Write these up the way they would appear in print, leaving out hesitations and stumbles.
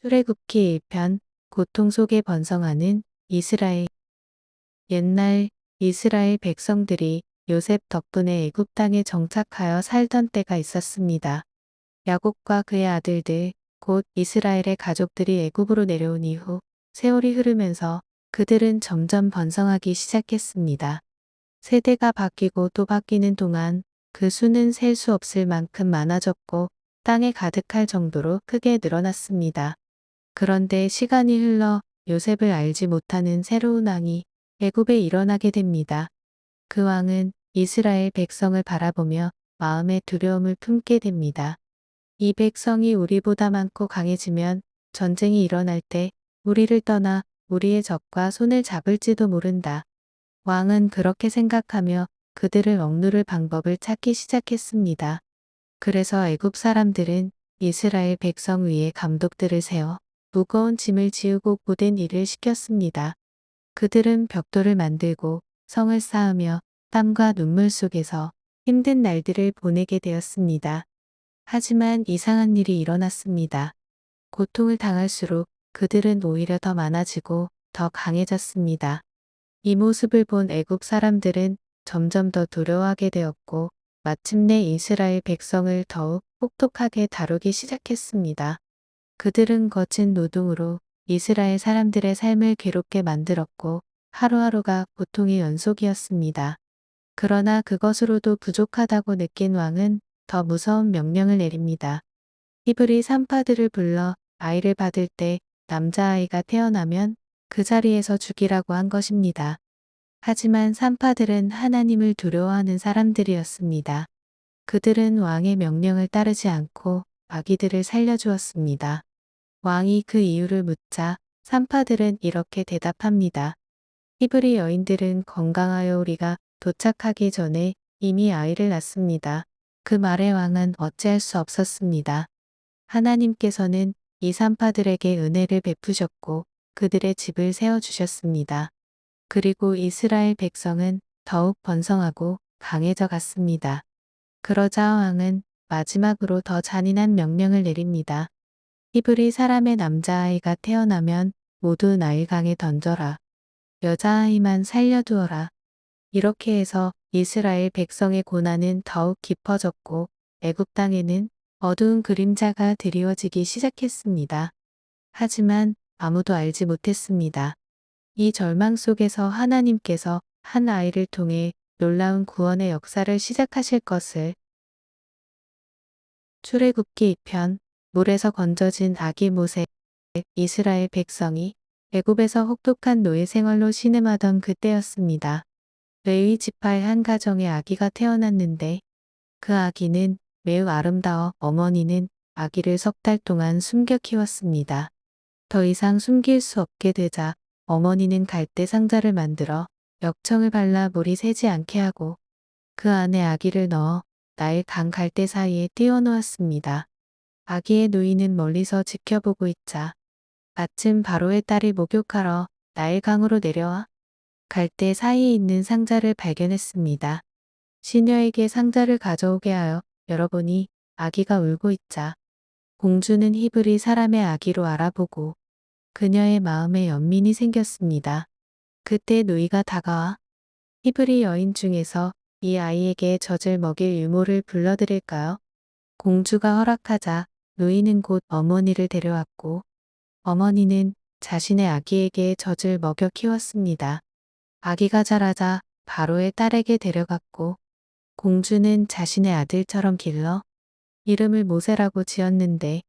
출애굽기 1편 고통 속에 번성하는 이스라엘. 옛날 이스라엘 백성들이 요셉 덕분에 애굽 땅에 정착하여 살던 때가 있었습니다. 야곱과 그의 아들들, 곧 이스라엘의 가족들이 애굽으로 내려온 이후 세월이 흐르면서 그들은 점점 번성하기 시작했습니다. 세대가 바뀌고 또 바뀌는 동안 그 수는 셀 수 없을 만큼 많아졌고 땅에 가득할 정도로 크게 늘어났습니다. 그런데 시간이 흘러 요셉을 알지 못하는 새로운 왕이 애굽에 일어나게 됩니다. 그 왕은 이스라엘 백성을 바라보며 마음의 두려움을 품게 됩니다. 이 백성이 우리보다 많고 강해지면 전쟁이 일어날 때 우리를 떠나 우리의 적과 손을 잡을지도 모른다. 왕은 그렇게 생각하며 그들을 억누를 방법을 찾기 시작했습니다. 그래서 애굽 사람들은 이스라엘 백성 위에 감독들을 세워 무거운 짐을 지우고 고된 일을 시켰습니다. 그들은 벽돌을 만들고 성을 쌓으며 땀과 눈물 속에서 힘든 날들을 보내게 되었습니다. 하지만 이상한 일이 일어났습니다. 고통을 당할수록 그들은 오히려 더 많아지고 더 강해졌습니다. 이 모습을 본 애굽 사람들은 점점 더 두려워하게 되었고 마침내 이스라엘 백성을 더욱 혹독하게 다루기 시작했습니다. 그들은 거친 노동으로 이스라엘 사람들의 삶을 괴롭게 만들었고 하루하루가 고통의 연속이었습니다. 그러나 그것으로도 부족하다고 느낀 왕은 더 무서운 명령을 내립니다. 히브리 산파들을 불러 아이를 받을 때 남자아이가 태어나면 그 자리에서 죽이라고 한 것입니다. 하지만 산파들은 하나님을 두려워하는 사람들이었습니다. 그들은 왕의 명령을 따르지 않고 아기들을 살려주었습니다. 왕이 그 이유를 묻자 산파들은 이렇게 대답합니다. 히브리 여인들은 건강하여 우리가 도착하기 전에 이미 아이를 낳습니다. 그 말에 왕은 어찌할 수 없었습니다. 하나님께서는 이 산파들에게 은혜를 베푸셨고 그들의 집을 세워주셨습니다. 그리고 이스라엘 백성은 더욱 번성하고 강해져 갔습니다. 그러자 왕은 마지막으로 더 잔인한 명령을 내립니다. 히브리 사람의 남자아이가 태어나면 모두 나일강에 던져라. 여자아이만 살려두어라. 이렇게 해서 이스라엘 백성의 고난은 더욱 깊어졌고 애굽 땅에는 어두운 그림자가 드리워지기 시작했습니다. 하지만 아무도 알지 못했습니다. 이 절망 속에서 하나님께서 한 아이를 통해 놀라운 구원의 역사를 시작하실 것을. 출애굽기 2편 물에서 건져진 아기 모세. 이스라엘 백성이 애굽에서 혹독한 노예 생활로 신음하던 그때였습니다. 레위 지파의 한 가정에 아기가 태어났는데 그 아기는 매우 아름다워 어머니는 아기를 3달 동안 숨겨 키웠습니다. 더 이상 숨길 수 없게 되자 어머니는 갈대 상자를 만들어 역청을 발라 물이 새지 않게 하고 그 안에 아기를 넣어 나일 강 갈대 사이에 띄워 놓았습니다. 아기의 누이는 멀리서 지켜보고 있자 마침 바로의 딸이 목욕하러 나일 강으로 내려와 갈대 사이에 있는 상자를 발견했습니다. 시녀에게 상자를 가져오게 하여 열어보니 아기가 울고 있자 공주는 히브리 사람의 아기로 알아보고 그녀의 마음에 연민이 생겼습니다. 그때 누이가 다가와 히브리 여인 중에서 이 아이에게 젖을 먹일 유모를 불러드릴까요? 공주가 허락하자 누이는 곧 어머니를 데려왔고 어머니는 자신의 아기에게 젖을 먹여 키웠습니다. 아기가 자라자 바로의 딸에게 데려갔고 공주는 자신의 아들처럼 길러 이름을 모세라고 지었는데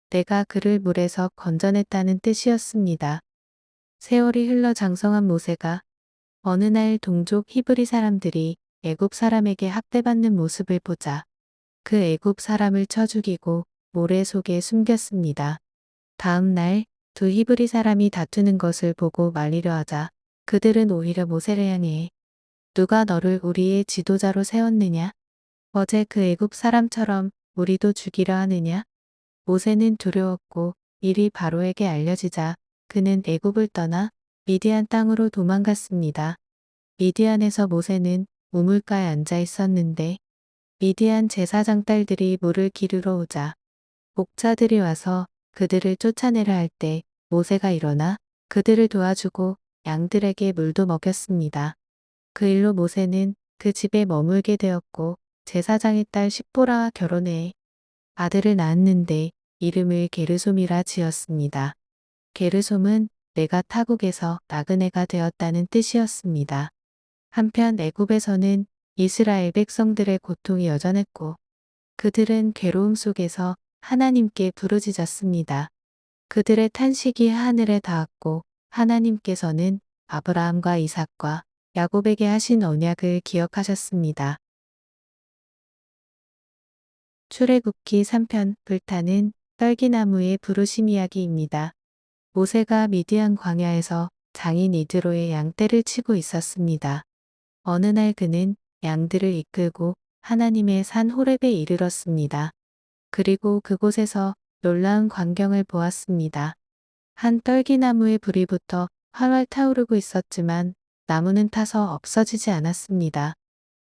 내가 그를 물에서 건져냈다는 뜻이었습니다. 세월이 흘러 장성한 모세가 어느 날 동족 히브리 사람들이 애굽 사람에게 학대받는 모습을 보자 그 애굽 사람을 쳐 죽이고 모래 속에 숨겼습니다. 다음 날 두 히브리 사람이 다투는 것을 보고 말리려 하자 그들은 오히려 모세를 향해 누가 너를 우리의 지도자로 세웠느냐? 어제 그 애굽 사람처럼 우리도 죽이려 하느냐? 모세는 두려웠고 일이 바로에게 알려지자 그는 애굽을 떠나 미디안 땅으로 도망갔습니다. 미디안에서 모세는 우물가에 앉아 있었는데 미디안 제사장 딸들이 물을 기르러 오자 목자들이 와서 그들을 쫓아내려 할 때 모세가 일어나 그들을 도와주고 양들에게 물도 먹였습니다. 그 일로 모세는 그 집에 머물게 되었고 제사장의 딸 십보라와 결혼해 아들을 낳았는데 이름을 게르솜이라 지었습니다. 게르솜은 내가 타국에서 나그네가 되었다는 뜻이었습니다. 한편 애굽에서는 이스라엘 백성들의 고통이 여전했고 그들은 괴로움 속에서 하나님께 부르짖었습니다. 그들의 탄식이 하늘에 닿았고 하나님께서는 아브라함과 이삭과 야곱에게 하신 언약을 기억하셨습니다. 출애굽기 3편 불타는 떨기나무의 부르심 이야기입니다. 모세가 미디안 광야에서 장인 이드로의 양떼를 치고 있었습니다. 어느 날 그는 양들을 이끌고 하나님의 산 호렙에 이르렀습니다. 그리고 그곳에서 놀라운 광경을 보았습니다. 한 떨기나무의 불이 붙어 활활 타오르고 있었지만 나무는 타서 없어지지 않았습니다.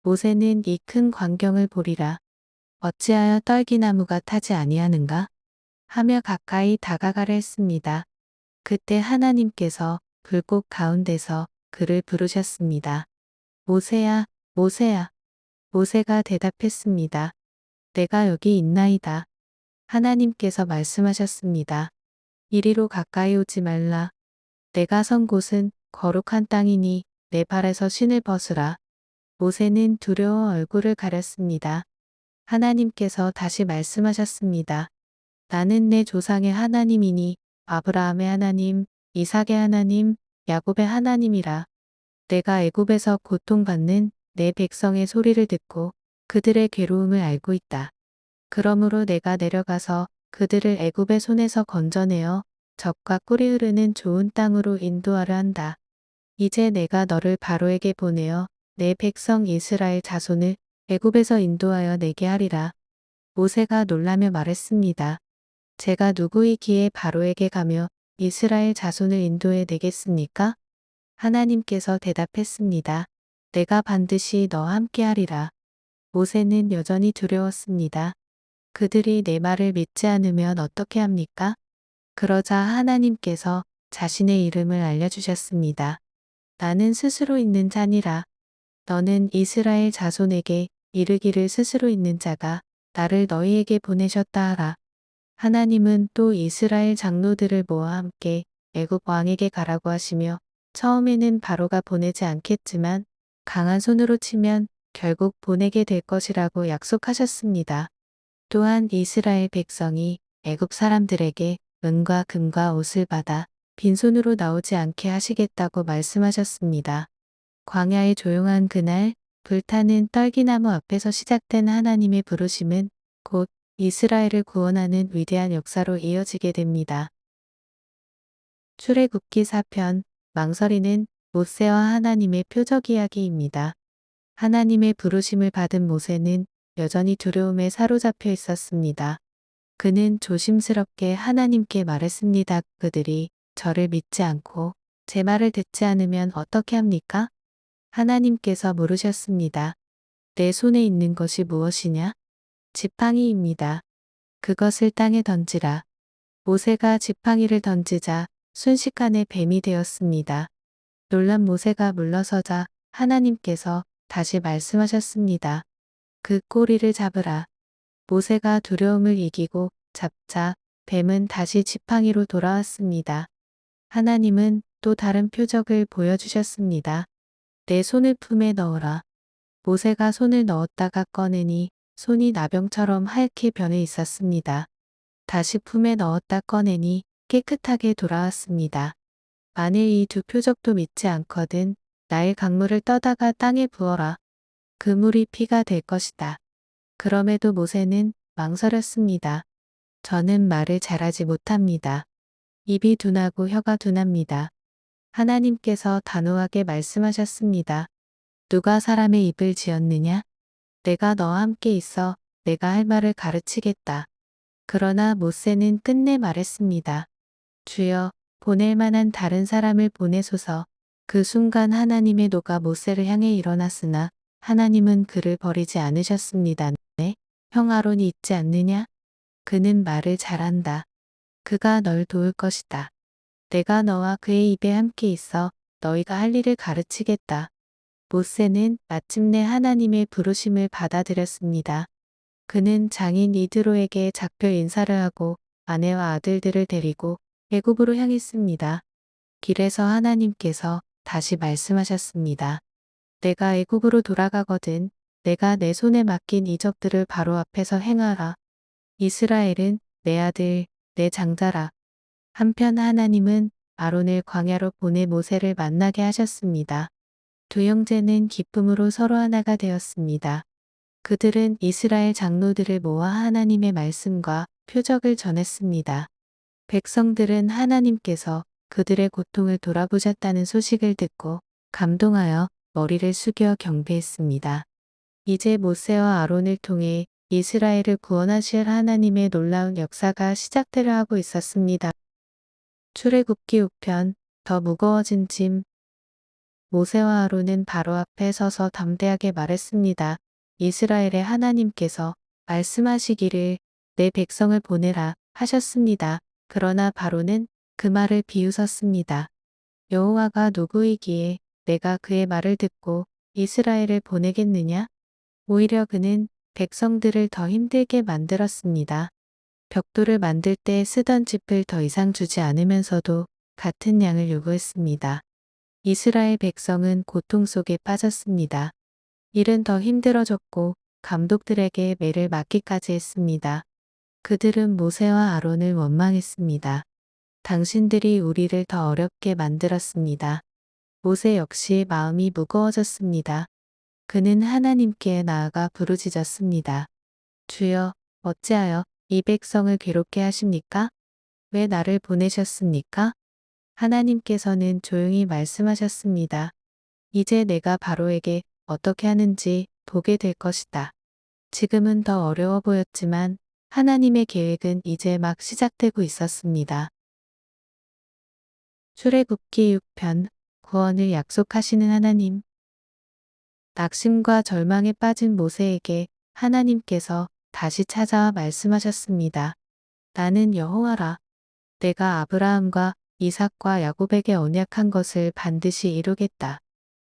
모세는 이 큰 광경을 보리라. 어찌하여 떨기나무가 타지 아니하는가? 하며 가까이 다가가려 했습니다. 그때 하나님께서 불꽃 가운데서 그를 부르셨습니다. 모세야, 모세야. 모세가 대답했습니다. 내가 여기 있나이다. 하나님께서 말씀하셨습니다. 이리로 가까이 오지 말라. 내가 선 곳은 거룩한 땅이니 내 발에서 신을 벗으라. 모세는 두려워 얼굴을 가렸습니다. 하나님께서 다시 말씀하셨습니다. 나는 내 조상의 하나님이니 아브라함의 하나님, 이삭의 하나님, 야곱의 하나님이라. 내가 애굽에서 고통받는 내 백성의 소리를 듣고 그들의 괴로움을 알고 있다. 그러므로 내가 내려가서 그들을 애굽의 손에서 건져내어 젖과 꿀이 흐르는 좋은 땅으로 인도하려 한다. 이제 내가 너를 바로에게 보내어 내 백성 이스라엘 자손을 애굽에서 인도하여 내게 하리라. 모세가 놀라며 말했습니다. 제가 누구이기에 바로에게 가며 이스라엘 자손을 인도해 내겠습니까? 하나님께서 대답했습니다. 내가 반드시 너와 함께 하리라. 모세는 여전히 두려웠습니다. 그들이 내 말을 믿지 않으면 어떻게 합니까? 그러자 하나님께서 자신의 이름을 알려주셨습니다. 나는 스스로 있는 자니라. 너는 이스라엘 자손에게 이르기를 스스로 있는 자가 나를 너희에게 보내셨다 하라. 하나님은 또 이스라엘 장로들을 모아 함께 애굽 왕에게 가라고 하시며 처음에는 바로가 보내지 않겠지만 강한 손으로 치면 결국 보내게 될 것이라고 약속하셨습니다. 또한 이스라엘 백성이 애굽 사람들에게 은과 금과 옷을 받아 빈손으로 나오지 않게 하시겠다고 말씀하셨습니다. 광야의 조용한 그날 불타는 떨기나무 앞에서 시작된 하나님의 부르심은 곧 이스라엘을 구원하는 위대한 역사로 이어지게 됩니다. 출애굽기 4편 망설이는 모세와 하나님의 표적 이야기입니다. 하나님의 부르심을 받은 모세는 여전히 두려움에 사로잡혀 있었습니다. 그는 조심스럽게 하나님께 말했습니다. 그들이 저를 믿지 않고 제 말을 듣지 않으면 어떻게 합니까? 하나님께서 물으셨습니다. 내 손에 있는 것이 무엇이냐? 지팡이입니다. 그것을 땅에 던지라. 모세가 지팡이를 던지자 순식간에 뱀이 되었습니다. 놀란 모세가 물러서자 하나님께서 다시 말씀하셨습니다. 그 꼬리를 잡으라. 모세가 두려움을 이기고 잡자 뱀은 다시 지팡이로 돌아왔습니다. 하나님은 또 다른 표적을 보여주셨습니다. 내 손을 품에 넣어라. 모세가 손을 넣었다가 꺼내니 손이 나병처럼 하얗게 변해 있었습니다. 다시 품에 넣었다 꺼내니 깨끗하게 돌아왔습니다. 만일 이 두 표적도 믿지 않거든 나일 강물을 떠다가 땅에 부어라. 그 물이 피가 될 것이다. 그럼에도 모세는 망설였습니다. 저는 말을 잘하지 못합니다. 입이 둔하고 혀가 둔합니다. 하나님께서 단호하게 말씀하셨습니다. 누가 사람의 입을 지었느냐? 내가 너와 함께 있어 내가 할 말을 가르치겠다. 그러나 모세는 끝내 말했습니다. 주여, 보낼 만한 다른 사람을 보내소서. 그 순간 하나님의 노가 모세를 향해 일어났으나 하나님은 그를 버리지 않으셨습니다. 네, 형 아론이 있지 않느냐? 그는 말을 잘한다. 그가 널 도울 것이다. 내가 너와 그의 입에 함께 있어 너희가 할 일을 가르치겠다. 모세는 마침내 하나님의 부르심을 받아들였습니다. 그는 장인 이드로에게 작별 인사를 하고 아내와 아들들을 데리고 애굽으로 향했습니다. 길에서 하나님께서 다시 말씀하셨습니다. 내가 애굽으로 돌아가거든 내가 내 손에 맡긴 이적들을 바로 앞에서 행하라. 이스라엘은 내 아들, 내 장자라. 한편 하나님은 아론을 광야로 보내 모세를 만나게 하셨습니다. 두 형제는 기쁨으로 서로 하나가 되었습니다. 그들은 이스라엘 장로들을 모아 하나님의 말씀과 표적을 전했습니다. 백성들은 하나님께서 그들의 고통을 돌아보셨다는 소식을 듣고 감동하여 머리를 숙여 경배했습니다. 이제 모세와 아론을 통해 이스라엘을 구원하실 하나님의 놀라운 역사가 시작되려 하고 있었습니다. 출애굽기 6편 더 무거워진 짐. 모세와 아론은 바로 앞에 서서 담대하게 말했습니다. 이스라엘의 하나님께서 말씀하시기를 내 백성을 보내라 하셨습니다. 그러나 바로는 그 말을 비웃었습니다. 여호와가 누구이기에 내가 그의 말을 듣고 이스라엘을 보내겠느냐? 오히려 그는 백성들을 더 힘들게 만들었습니다. 벽돌을 만들 때 쓰던 짚을 더 이상 주지 않으면서도 같은 양을 요구했습니다. 이스라엘 백성은 고통 속에 빠졌습니다. 일은 더 힘들어졌고 감독들에게 매를 맞기까지 했습니다. 그들은 모세와 아론을 원망했습니다. 당신들이 우리를 더 어렵게 만들었습니다. 모세 역시 마음이 무거워졌습니다. 그는 하나님께 나아가 부르짖었습니다. 주여, 어찌하여 이 백성을 괴롭게 하십니까? 왜 나를 보내셨습니까? 하나님께서는 조용히 말씀하셨습니다. 이제 내가 바로에게 어떻게 하는지 보게 될 것이다. 지금은 더 어려워 보였지만 하나님의 계획은 이제 막 시작되고 있었습니다. 출애굽기 6편 구원을 약속하시는 하나님. 낙심과 절망에 빠진 모세에게 하나님께서 다시 찾아와 말씀하셨습니다. 나는 여호와라. 내가 아브라함과 이삭과 야곱에게 언약한 것을 반드시 이루겠다.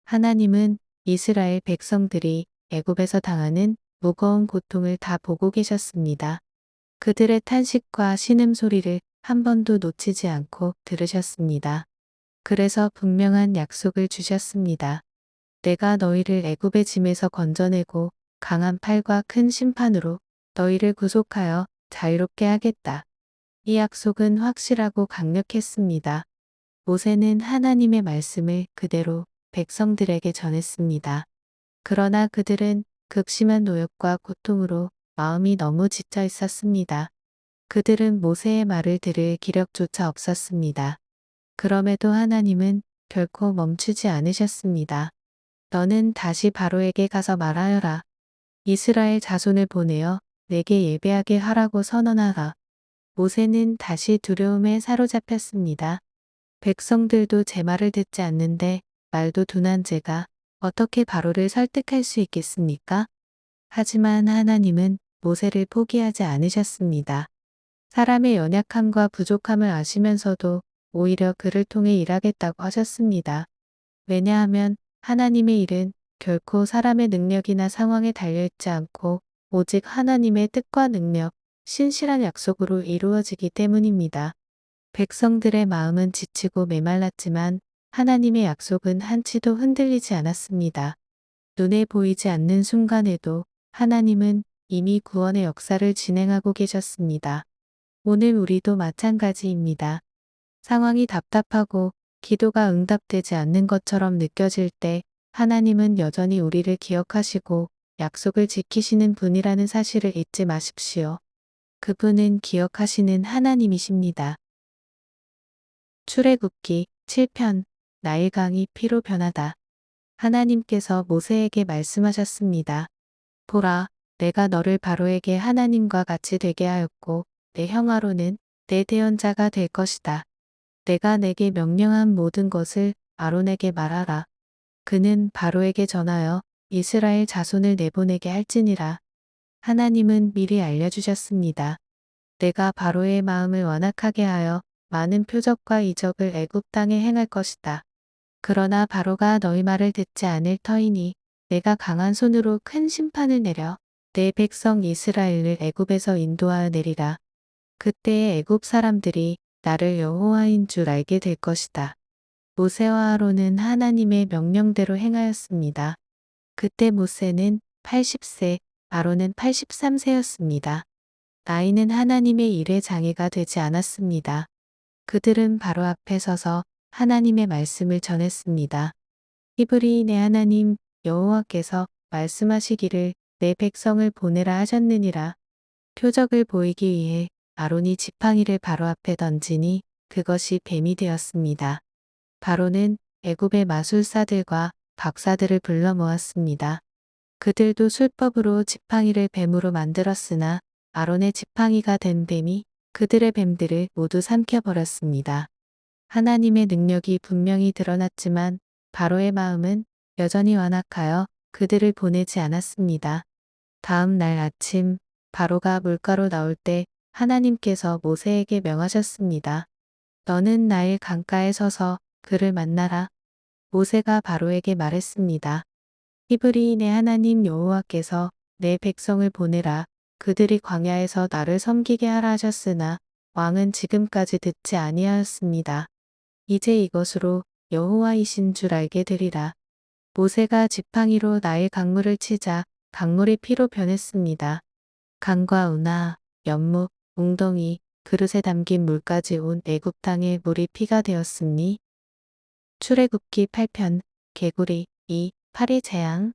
하나님은 이스라엘 백성들이 애굽에서 당하는 무거운 고통을 다 보고 계셨습니다. 그들의 탄식과 신음소리를 한 번도 놓치지 않고 들으셨습니다. 그래서 분명한 약속을 주셨습니다. 내가 너희를 애굽의 짐에서 건져내고 강한 팔과 큰 심판으로 너희를 구속하여 자유롭게 하겠다. 이 약속은 확실하고 강력했습니다. 모세는 하나님의 말씀을 그대로 백성들에게 전했습니다. 그러나 그들은 극심한 노역과 고통으로 마음이 너무 지쳐 있었습니다. 그들은 모세의 말을 들을 기력조차 없었습니다. 그럼에도 하나님은 결코 멈추지 않으셨습니다. 너는 다시 바로에게 가서 말하여라. 이스라엘 자손을 보내어 내게 예배하게 하라고 선언하라. 모세는 다시 두려움에 사로잡혔습니다. 백성들도 제 말을 듣지 않는데 말도 둔한 제가 어떻게 바로를 설득할 수 있겠습니까? 하지만 하나님은 모세를 포기하지 않으셨습니다. 사람의 연약함과 부족함을 아시면서도 오히려 그를 통해 일하겠다고 하셨습니다. 왜냐하면 하나님의 일은 결코 사람의 능력이나 상황에 달려있지 않고 오직 하나님의 뜻과 능력, 신실한 약속으로 이루어지기 때문입니다. 백성들의 마음은 지치고 메말랐지만 하나님의 약속은 한치도 흔들리지 않았습니다. 눈에 보이지 않는 순간에도 하나님은 이미 구원의 역사를 진행하고 계셨습니다. 오늘 우리도 마찬가지입니다. 상황이 답답하고 기도가 응답되지 않는 것처럼 느껴질 때 하나님은 여전히 우리를 기억하시고 약속을 지키시는 분이라는 사실을 잊지 마십시오. 그분은 기억하시는 하나님이십니다. 출애굽기 7편 나일강이 피로 변하다. 하나님께서 모세에게 말씀하셨습니다. 보라, 내가 너를 바로에게 하나님과 같이 되게 하였고 내 형 아론은 내 대언자가 될 것이다. 내가 내게 명령한 모든 것을 아론에게 말하라. 그는 바로에게 전하여 이스라엘 자손을 내보내게 할지니라. 하나님은 미리 알려주셨습니다. 내가 바로의 마음을 완악하게 하여 많은 표적과 이적을 애굽 땅에 행할 것이다. 그러나 바로가 너희 말을 듣지 않을 터이니 내가 강한 손으로 큰 심판을 내려 내 백성 이스라엘을 애굽에서 인도하여 내리라. 그때에 애굽 사람들이 나를 여호와인 줄 알게 될 것이다. 모세와 아론은 하나님의 명령대로 행하였습니다. 그때 모세는 80세, 아론은 83세였습니다. 나이는 하나님의 일에 장애가 되지 않았습니다. 그들은 바로 앞에 서서 하나님의 말씀을 전했습니다. 히브리인의 하나님 여호와께서 말씀하시기를 내 백성을 보내라 하셨느니라. 표적을 보이기 위해 아론이 지팡이를 바로 앞에 던지니 그것이 뱀이 되었습니다. 바로는 애굽의 마술사들과 박사들을 불러 모았습니다. 그들도 술법으로 지팡이를 뱀으로 만들었으나 아론의 지팡이가 된 뱀이 그들의 뱀들을 모두 삼켜버렸습니다. 하나님의 능력이 분명히 드러났지만 바로의 마음은 여전히 완악하여 그들을 보내지 않았습니다. 다음 날 아침 바로가 물가로 나올 때 하나님께서 모세에게 명하셨습니다. 너는 나일 강가에 서서 그를 만나라. 모세가 바로에게 말했습니다. 히브리인의 하나님 여호와께서 내 백성을 보내라. 그들이 광야에서 나를 섬기게 하라 하셨으나 왕은 지금까지 듣지 아니하였습니다. 이제 이것으로 여호와이신 줄 알게 되리라. 모세가 지팡이로 나일 강물을 치자 강물이 피로 변했습니다. 강과 운하, 연못, 웅덩이, 그릇에 담긴 물까지 온 애굽 땅에 물이 피가 되었으니 출애굽기 8편 개구리 2, 8이 재앙.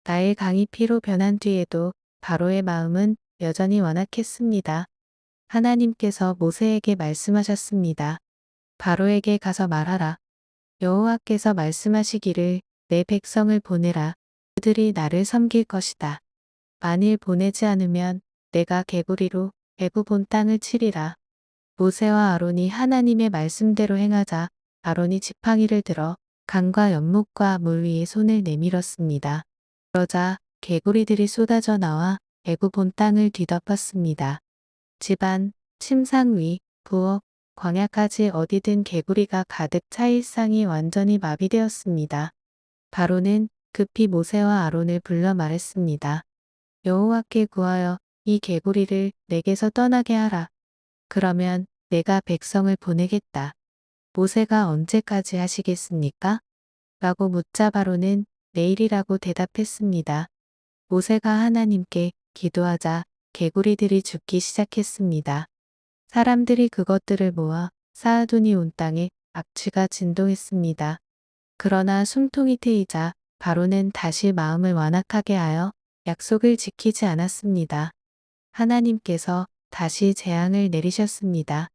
나일 강이 피로 변한 뒤에도 바로의 마음은 여전히 완악했습니다. 하나님께서 모세에게 말씀하셨습니다. 바로에게 가서 말하라. 여호와께서 말씀하시기를 내 백성을 보내라. 그들이 나를 섬길 것이다. 만일 보내지 않으면 내가 개구리로 애굽 온 땅을 치리라. 모세와 아론이 하나님의 말씀대로 행하자 아론이 지팡이를 들어 강과 연못과 물 위에 손을 내밀었습니다. 그러자 개구리들이 쏟아져 나와 애굽 온 땅을 뒤덮었습니다. 집안, 침상 위, 부엌, 광야까지 어디든 개구리가 가득 차 일상이 완전히 마비되었습니다. 바로는 급히 모세와 아론을 불러 말했습니다. 여호와께 구하여 이 개구리를 내게서 떠나게 하라. 그러면 내가 백성을 보내겠다. 모세가 언제까지 하시겠습니까? 라고 묻자 바로는 내일이라고 대답했습니다. 모세가 하나님께 기도하자 개구리들이 죽기 시작했습니다. 사람들이 그것들을 모아 쌓아두니 온 땅에 악취가 진동했습니다. 그러나 숨통이 트이자 바로는 다시 마음을 완악하게 하여 약속을 지키지 않았습니다. 하나님께서 다시 재앙을 내리셨습니다.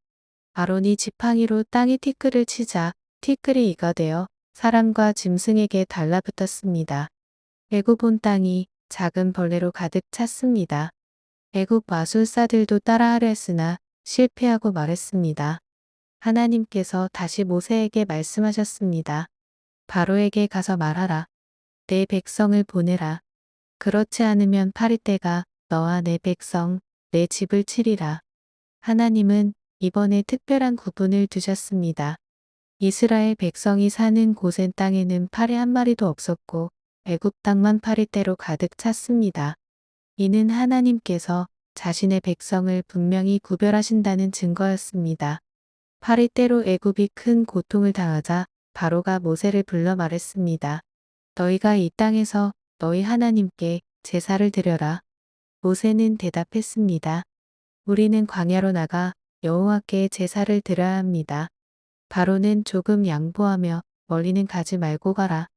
아론이 지팡이로 땅에 티끌을 치자 티끌이 이가 되어 사람과 짐승에게 달라붙었습니다. 애굽 온 땅이 작은 벌레로 가득 찼습니다. 애굽 마술사들도 따라하려 했으나 실패하고 말했습니다. 하나님께서 다시 모세에게 말씀하셨습니다. 바로에게 가서 말하라. 내 백성을 보내라. 그렇지 않으면 파리떼가 너와 내 백성, 내 집을 치리라. 하나님은 이번에 특별한 구분을 두셨습니다. 이스라엘 백성이 사는 고센 땅에는 파리 한 마리도 없었고 애굽 땅만 파리떼로 가득 찼습니다. 이는 하나님께서 자신의 백성을 분명히 구별하신다는 증거였습니다. 파리떼로 애굽이 큰 고통을 당하자 바로가 모세를 불러 말했습니다. 너희가 이 땅에서 너희 하나님께 제사를 드려라. 모세는 대답했습니다. 우리는 광야로 나가 여호와께 제사를 드려야 합니다. 바로는 조금 양보하며 멀리는 가지 말고 가라.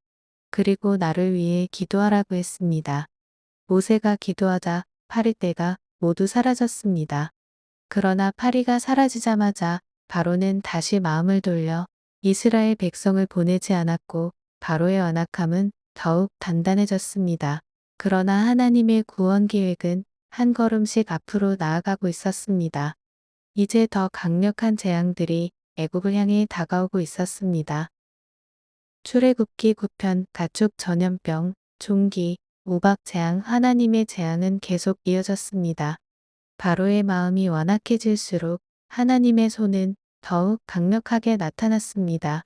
그리고 나를 위해 기도하라고 했습니다. 모세가 기도하자 파리떼가 모두 사라졌습니다. 그러나 파리가 사라지자마자 바로는 다시 마음을 돌려 이스라엘 백성을 보내지 않았고 바로의 완악함은 더욱 단단해졌습니다. 그러나 하나님의 구원 계획은 한 걸음씩 앞으로 나아가고 있었습니다. 이제 더 강력한 재앙들이 애굽을 향해 다가오고 있었습니다. 출애굽기 9편 가축 전염병, 종기, 우박 재앙. 하나님의 재앙은 계속 이어졌습니다. 바로의 마음이 완악해질수록 하나님의 손은 더욱 강력하게 나타났습니다.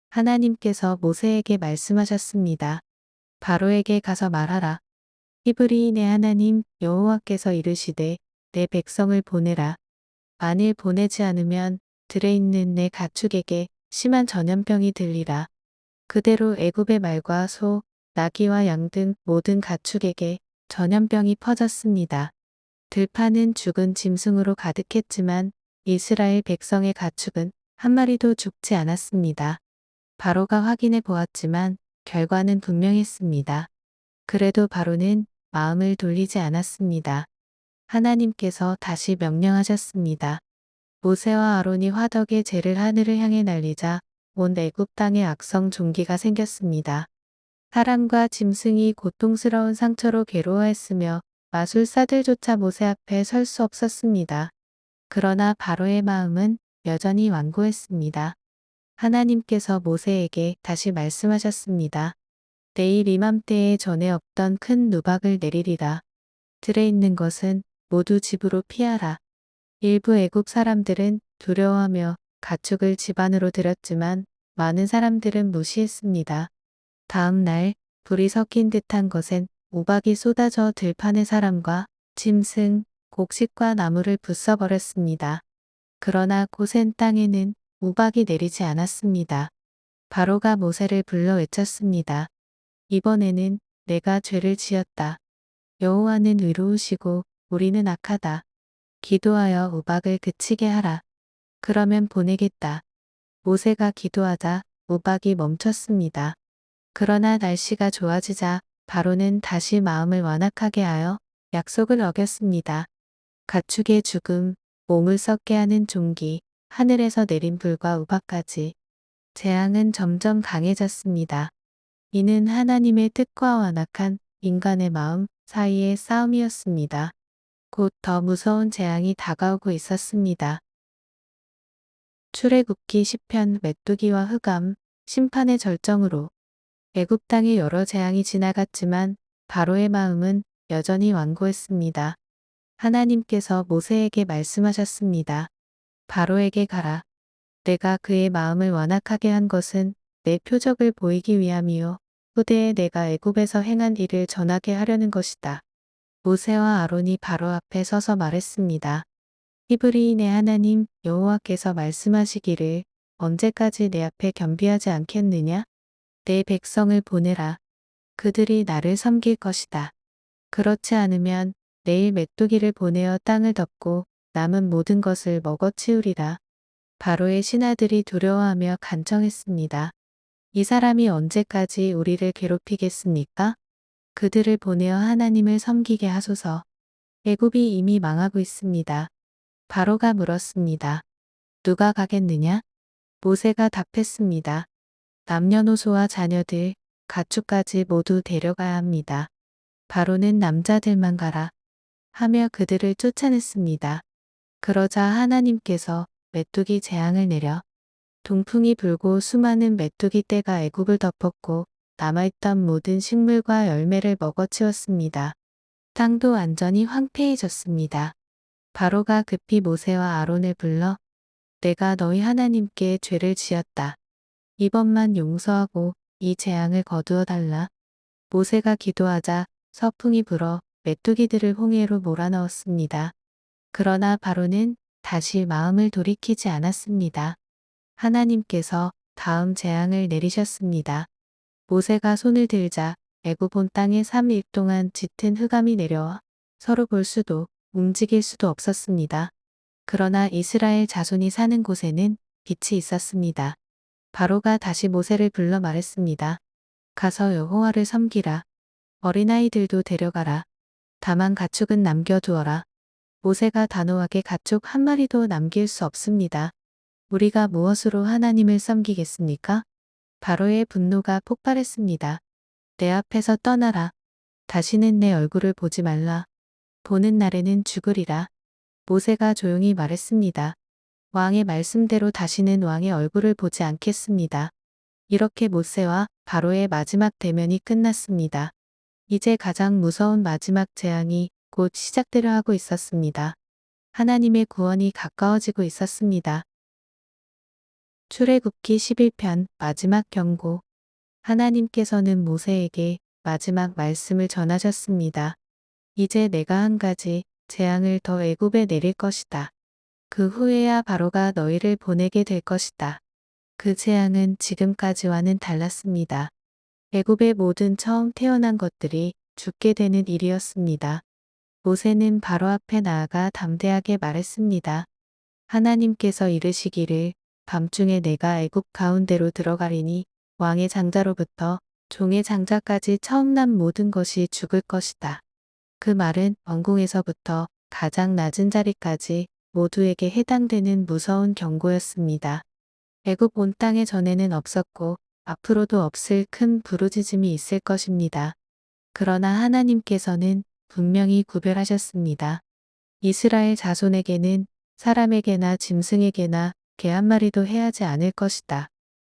하나님께서 모세에게 말씀하셨습니다. 바로에게 가서 말하라. 히브리인의 하나님 여호와께서 이르시되 내 백성을 보내라. 만일 보내지 않으면 들에 있는 내 가축에게 심한 전염병이 들리라. 그대로 애굽의 말과 소, 나귀와 양 등 모든 가축에게 전염병이 퍼졌습니다. 들판은 죽은 짐승으로 가득했지만 이스라엘 백성의 가축은 한 마리도 죽지 않았습니다. 바로가 확인해 보았지만 결과는 분명했습니다. 그래도 바로는 마음을 돌리지 않았습니다. 하나님께서 다시 명령하셨습니다. 모세와 아론이 화덕의 재를 하늘을 향해 날리자 온 애굽 땅에 악성 종기가 생겼습니다. 사람과 짐승이 고통스러운 상처로 괴로워했으며 마술사들조차 모세 앞에 설 수 없었습니다. 그러나 바로의 마음은 여전히 완고했습니다. 하나님께서 모세에게 다시 말씀하셨습니다. 내일 이맘때에 전에 없던 큰 누박을 내리리라. 들에 있는 것은 모두 집으로 피하라. 일부 애굽 사람들은 두려워하며 가축을 집 안으로 들였지만 많은 사람들은 무시했습니다. 다음 날 불이 섞인 듯한 것엔 우박이 쏟아져 들판의 사람과 짐승, 곡식과 나무를 부숴버렸습니다. 그러나 고센 땅에는 우박이 내리지 않았습니다. 바로가 모세를 불러 외쳤습니다. 이번에는 내가 죄를 지었다. 여호와는 의로우시고 우리는 악하다. 기도하여 우박을 그치게 하라. 그러면 보내겠다. 모세가 기도하자 우박이 멈췄습니다. 그러나 날씨가 좋아지자 바로는 다시 마음을 완악하게 하여 약속을 어겼습니다. 가축의 죽음, 몸을 썩게 하는 종기, 하늘에서 내린 불과 우박까지 재앙은 점점 강해졌습니다. 이는 하나님의 뜻과 완악한 인간의 마음 사이의 싸움이었습니다. 곧 더 무서운 재앙이 다가오고 있었습니다. 출애굽기 10편 메뚜기와 흑암, 심판의 절정으로 애굽 땅에 여러 재앙이 지나갔지만 바로의 마음은 여전히 완고했습니다. 하나님께서 모세에게 말씀하셨습니다. 바로에게 가라. 내가 그의 마음을 완악하게 한 것은 내 표적을 보이기 위함이요. 후대에 내가 애굽에서 행한 일을 전하게 하려는 것이다. 모세와 아론이 바로 앞에 서서 말했습니다. 히브리인의 하나님 여호와께서 말씀하시기를 언제까지 내 앞에 겸비하지 않겠느냐? 내 백성을 보내라. 그들이 나를 섬길 것이다. 그렇지 않으면 내일 메뚜기를 보내어 땅을 덮고 남은 모든 것을 먹어치우리라. 바로의 신하들이 두려워하며 간청했습니다. 이 사람이 언제까지 우리를 괴롭히겠습니까? 그들을 보내어 하나님을 섬기게 하소서. 애굽이 이미 망하고 있습니다. 바로가 물었습니다. 누가 가겠느냐? 모세가 답했습니다. 남녀노소와 자녀들, 가축까지 모두 데려가야 합니다. 바로는 남자들만 가라 하며 그들을 쫓아냈습니다. 그러자 하나님께서 메뚜기 재앙을 내려 동풍이 불고 수많은 메뚜기 떼가 애굽을 덮었고 남아있던 모든 식물과 열매를 먹어치웠습니다. 땅도 완전히 황폐해졌습니다. 바로가 급히 모세와 아론을 불러 내가 너희 하나님께 죄를 지었다. 이번만 용서하고 이 재앙을 거두어 달라. 모세가 기도하자 서풍이 불어 메뚜기들을 홍해로 몰아넣었습니다. 그러나 바로는 다시 마음을 돌이키지 않았습니다. 하나님께서 다음 재앙을 내리셨습니다. 모세가 손을 들자 애굽 온 땅에 3일 동안 짙은 흑암이 내려와 서로 볼 수도 움직일 수도 없었습니다. 그러나 이스라엘 자손이 사는 곳에는 빛이 있었습니다. 바로가 다시 모세를 불러 말했습니다. 가서 여호와를 섬기라. 어린아이들도 데려가라. 다만 가축은 남겨두어라. 모세가 단호하게 가축 한 마리도 남길 수 없습니다. 우리가 무엇으로 하나님을 섬기겠습니까? 바로의 분노가 폭발했습니다. 내 앞에서 떠나라. 다시는 내 얼굴을 보지 말라. 보는 날에는 죽으리라. 모세가 조용히 말했습니다. 왕의 말씀대로 다시는 왕의 얼굴을 보지 않겠습니다. 이렇게 모세와 바로의 마지막 대면이 끝났습니다. 이제 가장 무서운 마지막 재앙이 곧 시작되려 하고 있었습니다. 하나님의 구원이 가까워지고 있었습니다. 출애굽기 11편 마지막 경고. 하나님께서는 모세에게 마지막 말씀을 전하셨습니다. 이제 내가 한 가지 재앙을 더 애굽에 내릴 것이다. 그 후에야 바로가 너희를 보내게 될 것이다. 그 재앙은 지금까지와는 달랐습니다. 애굽의 모든 처음 태어난 것들이 죽게 되는 일이었습니다. 모세는 바로 앞에 나아가 담대하게 말했습니다. 하나님께서 이르시기를 밤중에 내가 애굽 가운데로 들어가리니 왕의 장자로부터 종의 장자까지 처음 난 모든 것이 죽을 것이다. 그 말은 왕궁에서부터 가장 낮은 자리까지 모두에게 해당되는 무서운 경고였습니다. 애굽 온 땅에 전에는 없었고 앞으로도 없을 큰 부르짖음이 있을 것입니다. 그러나 하나님께서는 분명히 구별하셨습니다. 이스라엘 자손에게는 사람에게나 짐승에게나 개 한 마리도 해하지 않을 것이다.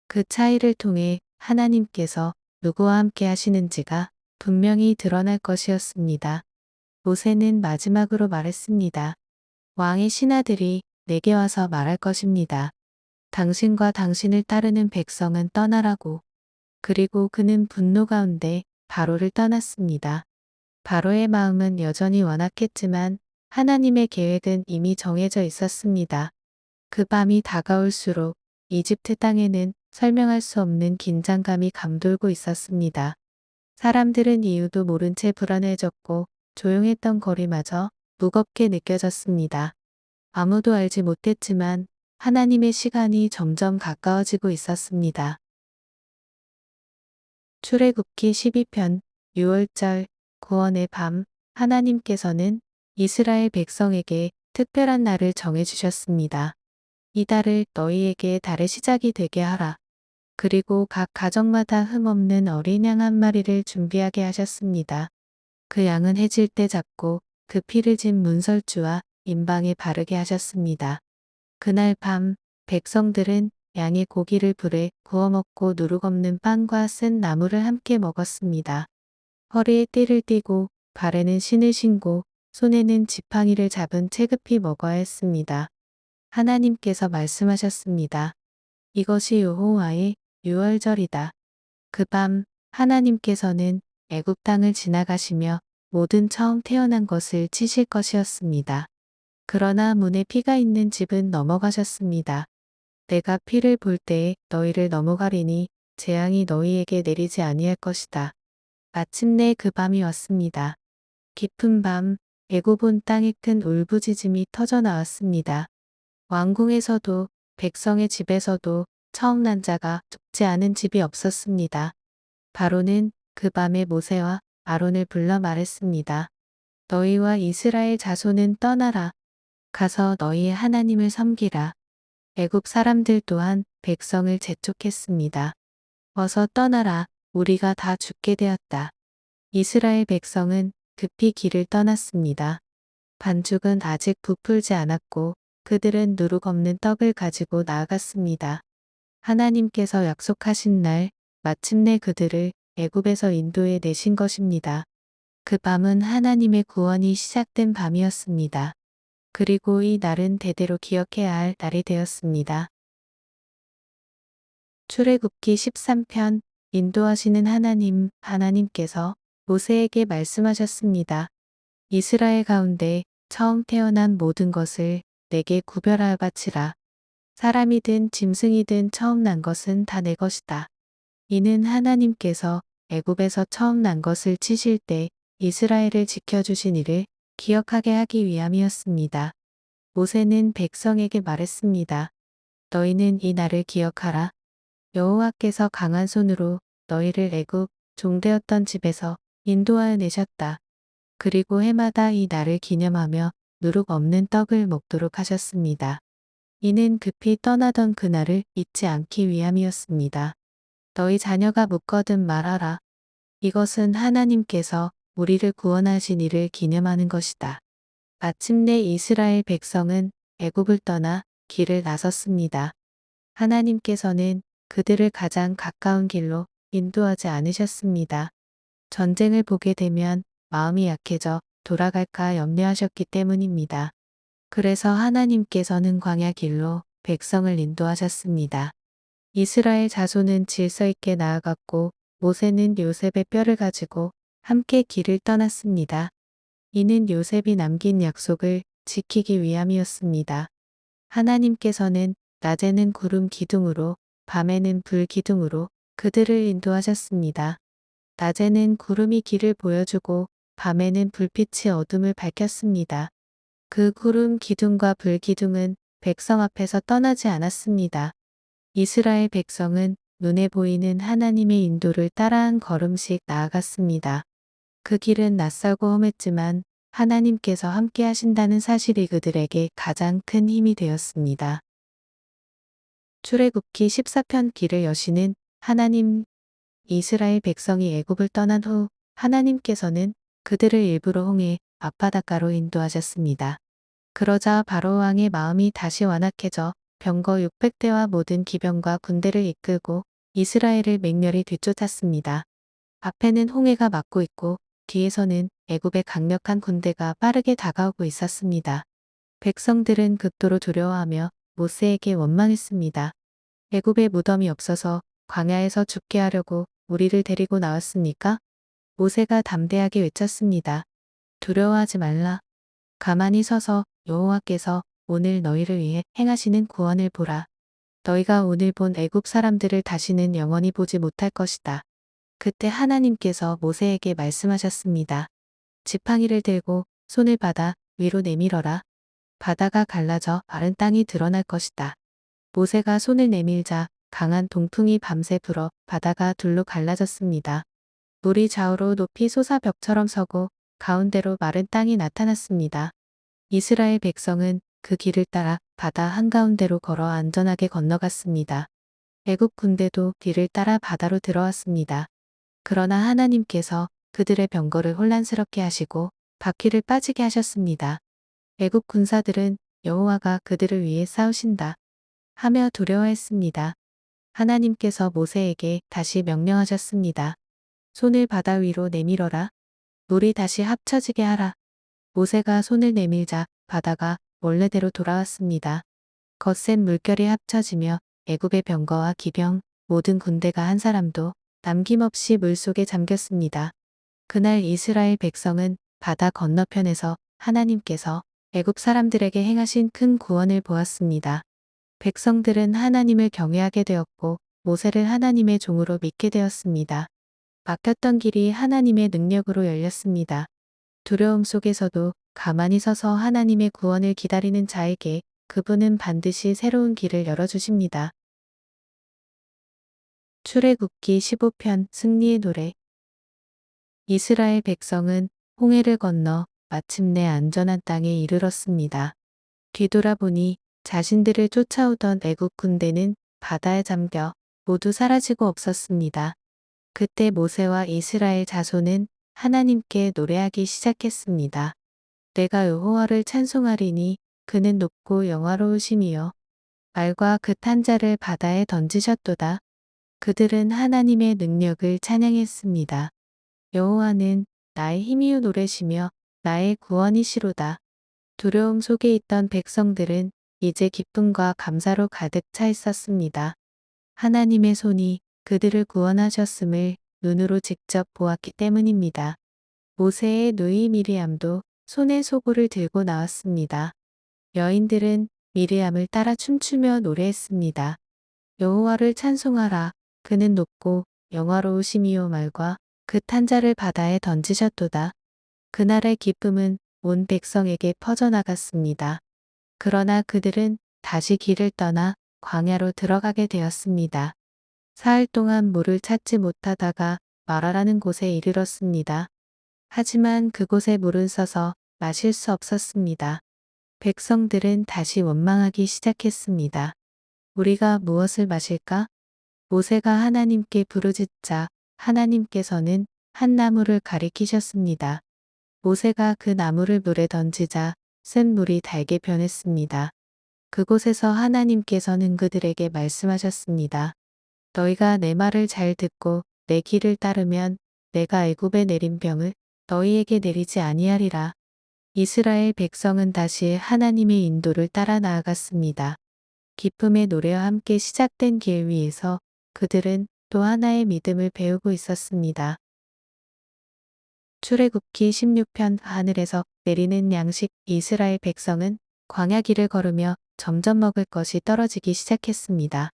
그 차이를 통해 하나님께서 누구와 함께 하시는지가 분명히 드러날 것이었습니다. 모세는 마지막으로 말했습니다. 왕의 신하들이 내게 와서 말할 것입니다. 당신과 당신을 따르는 백성은 떠나라고. 그리고 그는 분노 가운데 바로를 떠났습니다. 바로의 마음은 여전히 완악했지만 하나님의 계획은 이미 정해져 있었습니다. 그 밤이 다가올수록 이집트 땅에는 설명할 수 없는 긴장감이 감돌고 있었습니다. 사람들은 이유도 모른 채 불안해졌고 조용했던 거리마저 무겁게 느껴졌습니다. 아무도 알지 못했지만 하나님의 시간이 점점 가까워지고 있었습니다. 출애굽기 12편 6월절 구원의 밤. 하나님께서는 이스라엘 백성에게 특별한 날을 정해주셨습니다. 이 달을 너희에게 달의 시작이 되게 하라. 그리고 각 가정마다 흠없는 어린 양 한 마리를 준비하게 하셨습니다. 그 양은 해질 때 잡고 그 피를 진 문설주와 임방에 바르게 하셨습니다. 그날 밤 백성들은 양의 고기를 불에 구워 먹고 누룩 없는 빵과 쓴 나물을 함께 먹었습니다. 허리에 띠를 띠고 발에는 신을 신고 손에는 지팡이를 잡은 채급히 먹어야 했습니다. 하나님께서 말씀하셨습니다. 이것이 여호와의 유월절이다. 그 밤 하나님께서는 애굽 땅을 지나가시며 모든 처음 태어난 것을 치실 것이었습니다. 그러나 문에 피가 있는 집은 넘어가셨습니다. 내가 피를 볼 때에 너희를 넘어가리니 재앙이 너희에게 내리지 아니할 것이다. 마침내 그 밤이 왔습니다. 깊은 밤 애굽 온 땅에 큰 울부짖음이 터져 나왔습니다. 왕궁에서도 백성의 집에서도 처음 난 자가 죽지 않은 집이 없었습니다. 바로는 그 밤에 모세와 아론을 불러 말했습니다. 너희와 이스라엘 자손은 떠나라. 가서 너희의 하나님을 섬기라. 애굽 사람들 또한 백성을 재촉했습니다. 어서 떠나라. 우리가 다 죽게 되었다. 이스라엘 백성은 급히 길을 떠났습니다. 반죽은 아직 부풀지 않았고 그들은 누룩 없는 떡을 가지고 나아갔습니다. 하나님께서 약속하신 날 마침내 그들을 애굽에서 인도해 내신 것입니다. 그 밤은 하나님의 구원이 시작된 밤이었습니다. 그리고 이 날은 대대로 기억해야 할 날이 되었습니다. 출애굽기 13편 인도하시는 하나님께서 모세에게 말씀하셨습니다. 이스라엘 가운데 처음 태어난 모든 것을 내게 구별하여 바치라. 사람이든 짐승이든 처음 난 것은 다 내 것이다. 이는 하나님께서 애굽에서 처음 난 것을 치실 때 이스라엘을 지켜주신 이를 기억하게 하기 위함이었습니다. 모세는 백성에게 말했습니다. 너희는 이 날을 기억하라. 여호와께서 강한 손으로 너희를 애굽 종되었던 집에서 인도하여 내셨다. 그리고 해마다 이 날을 기념하며 누룩 없는 떡을 먹도록 하셨습니다. 이는 급히 떠나던 그날을 잊지 않기 위함이었습니다. 너희 자녀가 묻거든 말하라. 이것은 하나님께서 우리를 구원하신 이를 기념하는 것이다. 마침내 이스라엘 백성은 애굽을 떠나 길을 나섰습니다. 하나님께서는 그들을 가장 가까운 길로 인도하지 않으셨습니다. 전쟁을 보게 되면 마음이 약해져 돌아갈까 염려하셨기 때문입니다. 그래서 하나님께서는 광야 길로 백성을 인도하셨습니다. 이스라엘 자손은 질서 있게 나아갔고 모세는 요셉의 뼈를 가지고 함께 길을 떠났습니다. 이는 요셉이 남긴 약속을 지키기 위함이었습니다. 하나님께서는 낮에는 구름 기둥으로 밤에는 불 기둥으로 그들을 인도하셨습니다. 낮에는 구름이 길을 보여주고 밤에는 불빛이 어둠을 밝혔습니다. 그 구름 기둥과 불 기둥은 백성 앞에서 떠나지 않았습니다. 이스라엘 백성은 눈에 보이는 하나님의 인도를 따라 한 걸음씩 나아갔습니다. 그 길은 낯설고 험했지만 하나님께서 함께 하신다는 사실이 그들에게 가장 큰 힘이 되었습니다. 출애굽기 14편 길을 여시는 하나님. 이스라엘 백성이 애굽을 떠난 후 하나님께서는 그들을 일부러 홍해 앞바닷가로 인도하셨습니다. 그러자 바로 왕의 마음이 다시 완악해져 병거 600대와 모든 기병과 군대를 이끌고 이스라엘을 맹렬히 뒤쫓았습니다. 앞에는 홍해가 막고 있고 뒤에서는 애굽의 강력한 군대가 빠르게 다가오고 있었습니다. 백성들은 극도로 두려워하며 모세에게 원망했습니다. 애굽에 무덤이 없어서 광야에서 죽게 하려고 우리를 데리고 나왔습니까? 모세가 담대하게 외쳤습니다. 두려워하지 말라. 가만히 서서 여호와께서 오늘 너희를 위해 행하시는 구원을 보라. 너희가 오늘 본 애굽 사람들을 다시는 영원히 보지 못할 것이다. 그때 하나님께서 모세에게 말씀하셨습니다. 지팡이를 들고 손을 받아 위로 내밀어라. 바다가 갈라져 마른 땅이 드러날 것이다. 모세가 손을 내밀자 강한 동풍이 밤새 불어 바다가 둘로 갈라졌습니다. 물이 좌우로 높이 솟아 벽처럼 서고 가운데로 마른 땅이 나타났습니다. 이스라엘 백성은 그 길을 따라 바다 한가운데로 걸어 안전하게 건너갔습니다. 애굽 군대도 뒤를 따라 바다로 들어왔습니다. 그러나 하나님께서 그들의 병거를 혼란스럽게 하시고 바퀴를 빠지게 하셨습니다. 애굽 군사들은 여호와가 그들을 위해 싸우신다 하며 두려워했습니다. 하나님께서 모세에게 다시 명령하셨습니다. 손을 바다 위로 내밀어라. 물이 다시 합쳐지게 하라. 모세가 손을 내밀자 바다가 원래대로 돌아왔습니다. 거센 물결이 합쳐지며 애굽의 병거와 기병, 모든 군대가 한 사람도 남김없이 물속에 잠겼습니다. 그날 이스라엘 백성은 바다 건너편에서 하나님께서 애굽 사람들에게 행하신 큰 구원을 보았습니다. 백성들은 하나님을 경외하게 되었고 모세를 하나님의 종으로 믿게 되었습니다. 막혔던 길이 하나님의 능력으로 열렸습니다. 두려움 속에서도 가만히 서서 하나님의 구원을 기다리는 자에게 그분은 반드시 새로운 길을 열어주십니다. 출애굽기 15편 승리의 노래. 이스라엘 백성은 홍해를 건너 마침내 안전한 땅에 이르렀습니다. 뒤돌아보니 자신들을 쫓아오던 애굽 군대는 바다에 잠겨 모두 사라지고 없었습니다. 그때 모세와 이스라엘 자손은 하나님께 노래하기 시작했습니다. 내가 여호와를 찬송하리니 그는 높고 영화로우심이요 말과 그 탄자를 바다에 던지셨도다. 그들은 하나님의 능력을 찬양했습니다. 여호와는 나의 힘이요 노래시며 나의 구원이시로다. 두려움 속에 있던 백성들은 이제 기쁨과 감사로 가득 차 있었습니다. 하나님의 손이 그들을 구원하셨음을 눈으로 직접 보았기 때문입니다. 모세의 누이 미리암도 손에 소고를 들고 나왔습니다. 여인들은 미리암을 따라 춤추며 노래했습니다. 여호와를 찬송하라. 그는 높고 영화로우심이요 말과 그 탄자를 바다에 던지셨도다. 그날의 기쁨은 온 백성에게 퍼져나갔습니다. 그러나 그들은 다시 길을 떠나 광야로 들어가게 되었습니다. 사흘 동안 물을 찾지 못하다가 마라라는 곳에 이르렀습니다. 하지만 그곳에 물은 써서 마실 수 없었습니다. 백성들은 다시 원망하기 시작했습니다. 우리가 무엇을 마실까? 모세가 하나님께 부르짖자 하나님께서는 한 나무를 가리키셨습니다. 모세가 그 나무를 물에 던지자 쓴 물이 달게 변했습니다. 그곳에서 하나님께서는 그들에게 말씀하셨습니다. 너희가 내 말을 잘 듣고 내 길을 따르면 내가 애굽에 내린 병을 너희에게 내리지 아니하리라. 이스라엘 백성은 다시 하나님의 인도를 따라 나아갔습니다. 기쁨의 노래와 함께 시작된 길 위에서 그들은 또 하나의 믿음을 배우고 있었습니다. 출애굽기 16편 하늘에서 내리는 양식. 이스라엘 백성은 광야 길을 걸으며 점점 먹을 것이 떨어지기 시작했습니다.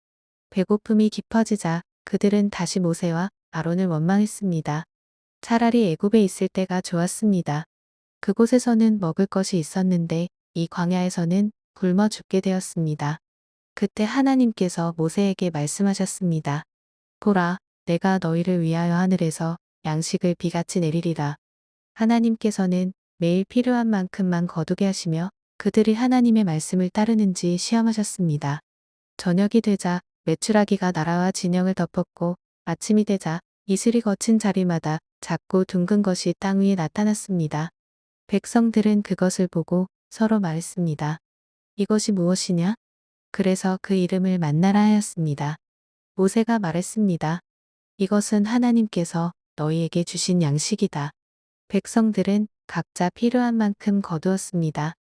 배고픔이 깊어지자 그들은 다시 모세와 아론을 원망했습니다. 차라리 애굽에 있을 때가 좋았습니다. 그곳에서는 먹을 것이 있었는데 이 광야에서는 굶어 죽게 되었습니다. 그때 하나님께서 모세에게 말씀하셨습니다. 보라, 내가 너희를 위하여 하늘에서 양식을 비같이 내리리라. 하나님께서는 매일 필요한 만큼만 거두게 하시며 그들이 하나님의 말씀을 따르는지 시험하셨습니다. 저녁이 되자 메추라기가 나라와 진영을 덮었고 아침이 되자 이슬이 거친 자리마다 작고 둥근 것이 땅 위에 나타났습니다. 백성들은 그것을 보고 서로 말했습니다. 이것이 무엇이냐? 그래서 그 이름을 만나라 하였습니다. 모세가 말했습니다. 이것은 하나님께서 너희에게 주신 양식이다. 백성들은 각자 필요한 만큼 거두었습니다.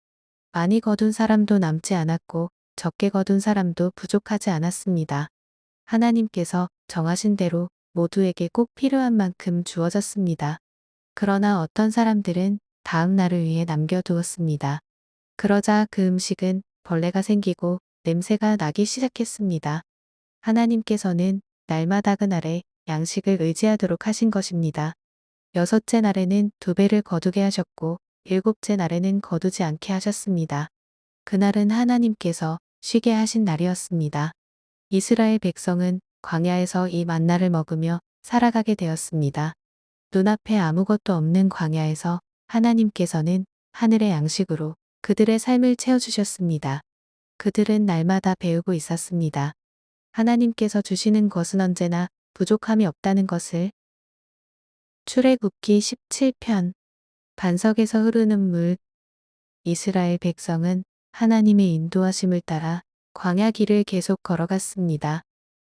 많이 거둔 사람도 남지 않았고 적게 거둔 사람도 부족하지 않았습니다. 하나님께서 정하신 대로 모두에게 꼭 필요한 만큼 주어졌습니다. 그러나 어떤 사람들은 다음 날을 위해 남겨두었습니다. 그러자 그 음식은 벌레가 생기고 냄새가 나기 시작했습니다. 하나님께서는 날마다 그날의 양식을 의지하도록 하신 것입니다. 6째 날에는 2배를 거두게 하셨고 7째 날에는 거두지 않게 하셨습니다. 그날은 하나님께서 쉬게 하신 날이었습니다. 이스라엘 백성은 광야에서 이 만나를 먹으며 살아가게 되었습니다. 눈앞에 아무것도 없는 광야에서 하나님께서는 하늘의 양식으로 그들의 삶을 채워주셨습니다. 그들은 날마다 배우고 있었습니다. 하나님께서 주시는 것은 언제나 부족함이 없다는 것을. 출애굽기 17편 반석에서 흐르는 물. 이스라엘 백성은 하나님의 인도하심을 따라 광야 길을 계속 걸어갔습니다.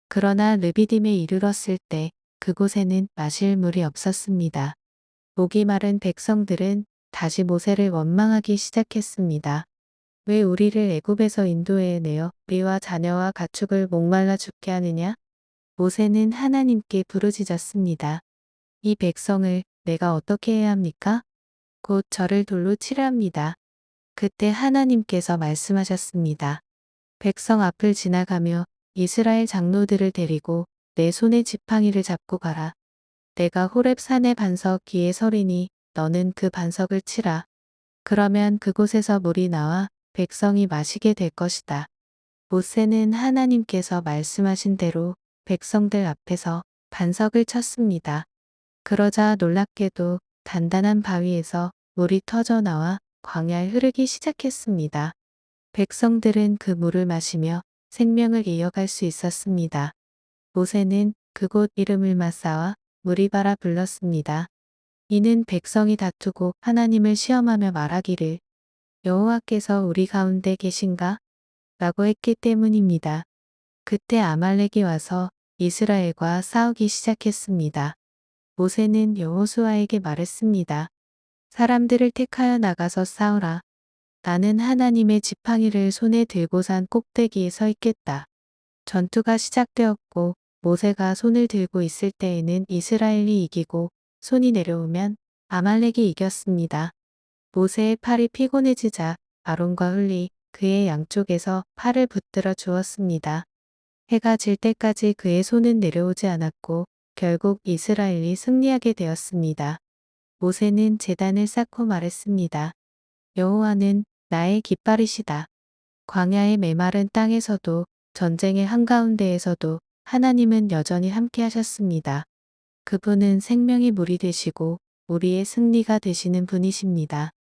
그러나 르비딤에 이르렀을 때 그곳에는 마실 물이 없었습니다. 목이 마른 백성들은 다시 모세를 원망하기 시작했습니다. 왜 우리를 애굽에서 인도해 내어 우리와 자녀와 가축을 목말라 죽게 하느냐? 모세는 하나님께 부르짖었습니다. 이 백성을 내가 어떻게 해야 합니까? 곧 저를 돌로 치려 합니다. 그때 하나님께서 말씀하셨습니다. 백성 앞을 지나가며 이스라엘 장로들을 데리고 내 손에 지팡이를 잡고 가라. 내가 호렙산의 반석 위에 서리니 너는 그 반석을 치라. 그러면 그곳에서 물이 나와 백성이 마시게 될 것이다. 모세는 하나님께서 말씀하신 대로 백성들 앞에서 반석을 쳤습니다. 그러자 놀랍게도 단단한 바위에서 물이 터져 나와 광야에 흐르기 시작했습니다. 백성들은 그 물을 마시며 생명을 이어갈 수 있었습니다. 모세는 그곳 이름을 마사와 무리바라 불렀습니다. 이는 백성이 다투고 하나님을 시험하며 말하기를 여호와께서 우리 가운데 계신가? 라고 했기 때문입니다. 그때 아말렉이 와서 이스라엘과 싸우기 시작했습니다. 모세는 여호수아에게 말했습니다. 사람들을 택하여 나가서 싸우라. 나는 하나님의 지팡이를 손에 들고 산 꼭대기에 서 있겠다. 전투가 시작되었고 모세가 손을 들고 있을 때에는 이스라엘이 이기고 손이 내려오면 아말렉이 이겼습니다. 모세의 팔이 피곤해지자 아론과 훌리 그의 양쪽에서 팔을 붙들어 주었습니다. 해가 질 때까지 그의 손은 내려오지 않았고 결국 이스라엘이 승리하게 되었습니다. 모세는 제단을 쌓고 말했습니다. 여호와는 나의 깃발이시다. 광야의 메마른 땅에서도 전쟁의 한가운데에서도 하나님은 여전히 함께 하셨습니다. 그분은 생명의 물이 되시고 우리의 승리가 되시는 분이십니다.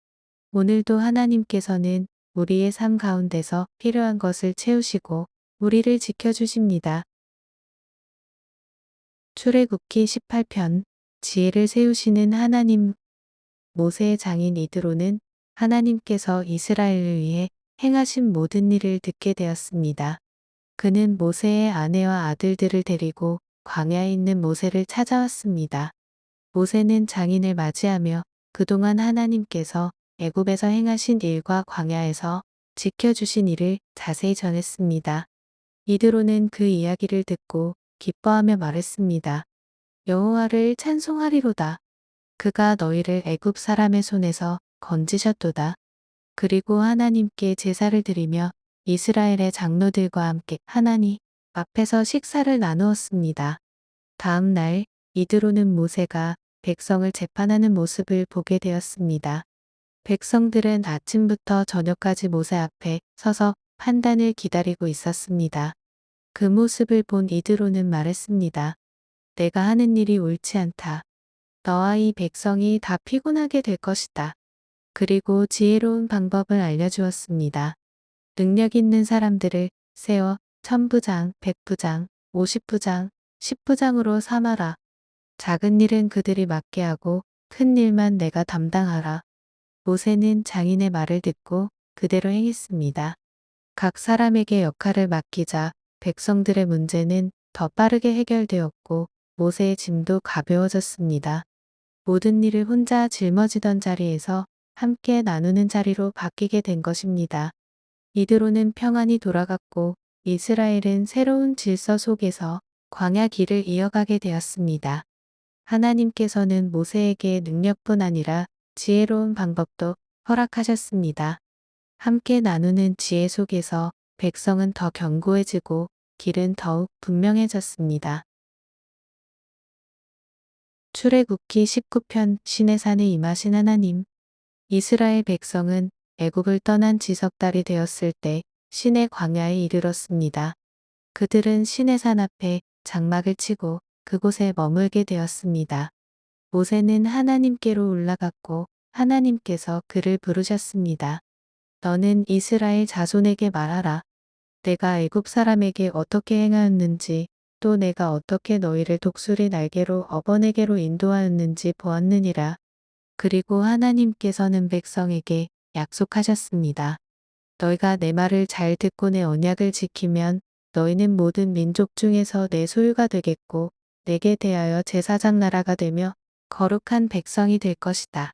오늘도 하나님께서는 우리의 삶 가운데서 필요한 것을 채우시고 우리를 지켜주십니다. 출애굽기 18편 지혜를 세우시는 하나님. 모세의 장인 이드로는 하나님께서 이스라엘을 위해 행하신 모든 일을 듣게 되었습니다. 그는 모세의 아내와 아들들을 데리고 광야에 있는 모세를 찾아왔습니다. 모세는 장인을 맞이하며 그동안 하나님께서 애굽에서 행하신 일과 광야에서 지켜주신 일을 자세히 전했습니다. 이드로는 그 이야기를 듣고 기뻐하며 말했습니다. 여호와를 찬송하리로다. 그가 너희를 애굽 사람의 손에서 건지셨도다. 그리고 하나님께 제사를 드리며 이스라엘의 장로들과 함께 하나님 앞에서 식사를 나누었습니다. 다음 날 이드로는 모세가 백성을 재판하는 모습을 보게 되었습니다. 백성들은 아침부터 저녁까지 모세 앞에 서서 판단을 기다리고 있었습니다. 그 모습을 본 이드로는 말했습니다. 내가 하는 일이 옳지 않다. 너와 이 백성이 다 피곤하게 될 것이다. 그리고 지혜로운 방법을 알려주었습니다. 능력 있는 사람들을 세워 1000부장, 100부장, 50부장, 10부장으로 삼아라. 작은 일은 그들이 맡게 하고 큰 일만 내가 담당하라. 모세는 장인의 말을 듣고 그대로 행했습니다. 각 사람에게 역할을 맡기자 백성들의 문제는 더 빠르게 해결되었고 모세의 짐도 가벼워졌습니다. 모든 일을 혼자 짊어지던 자리에서 함께 나누는 자리로 바뀌게 된 것입니다. 이드로는 평안히 돌아갔고 이스라엘은 새로운 질서 속에서 광야 길을 이어가게 되었습니다. 하나님께서는 모세에게 능력뿐 아니라 지혜로운 방법도 허락하셨습니다. 함께 나누는 지혜 속에서 백성은 더 견고해지고 길은 더욱 분명해졌습니다. 출애굽기 19편 시내산에 임하신 하나님. 이스라엘 백성은 애굽을 떠난 지석달이 되었을 때 시내 광야에 이르렀습니다. 그들은 시내산 앞에 장막을 치고 그곳에 머물게 되었습니다. 모세는 하나님께로 올라갔고 하나님께서 그를 부르셨습니다. 너는 이스라엘 자손에게 말하라. 내가 애굽 사람에게 어떻게 행하였는지 또 내가 어떻게 너희를 독수리 날개로 업어내게로 인도하였는지 보았느니라. 그리고 하나님께서는 백성에게 약속하셨습니다. 너희가 내 말을 잘 듣고 내 언약을 지키면 너희는 모든 민족 중에서 내 소유가 되겠고 내게 대하여 제사장 나라가 되며 거룩한 백성이 될 것이다.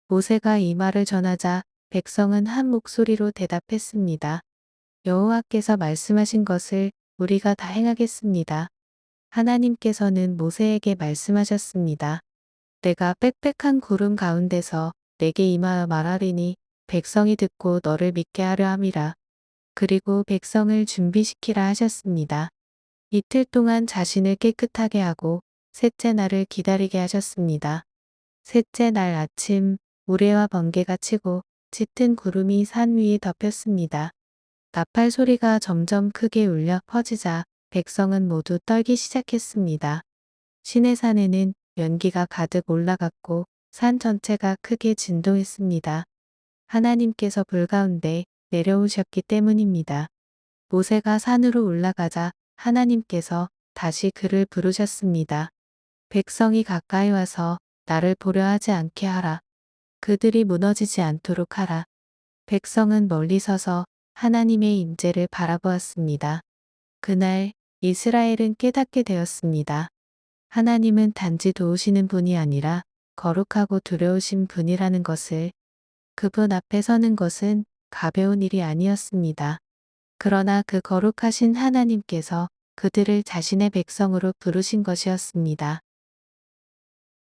모세가 이 말을 전하자 백성은 한 목소리로 대답했습니다. 여호와께서 말씀하신 것을 우리가 다 행하겠습니다. 하나님께서는 모세에게 말씀하셨습니다. 내가 빽빽한 구름 가운데서 내게 임하여 말하리니 백성이 듣고 너를 믿게 하려 함이라. 그리고 백성을 준비시키라 하셨습니다. 이틀 동안 자신을 깨끗하게 하고 셋째 날을 기다리게 하셨습니다. 셋째 날 아침 우레와 번개가 치고 짙은 구름이 산 위에 덮였습니다. 나팔 소리가 점점 크게 울려 퍼지자 백성은 모두 떨기 시작했습니다. 시내산에는 연기가 가득 올라갔고 산 전체가 크게 진동했습니다. 하나님께서 불 가운데 내려오셨기 때문입니다. 모세가 산으로 올라가자 하나님께서 다시 그를 부르셨습니다. 백성이 가까이 와서 나를 보려 하지 않게 하라. 그들이 무너지지 않도록 하라. 백성은 멀리 서서 하나님의 임재를 바라보았습니다. 그날 이스라엘은 깨닫게 되었습니다. 하나님은 단지 도우시는 분이 아니라 거룩하고 두려우신 분이라는 것을. 그분 앞에 서는 것은 가벼운 일이 아니었습니다. 그러나 그 거룩하신 하나님께서 그들을 자신의 백성으로 부르신 것이었습니다.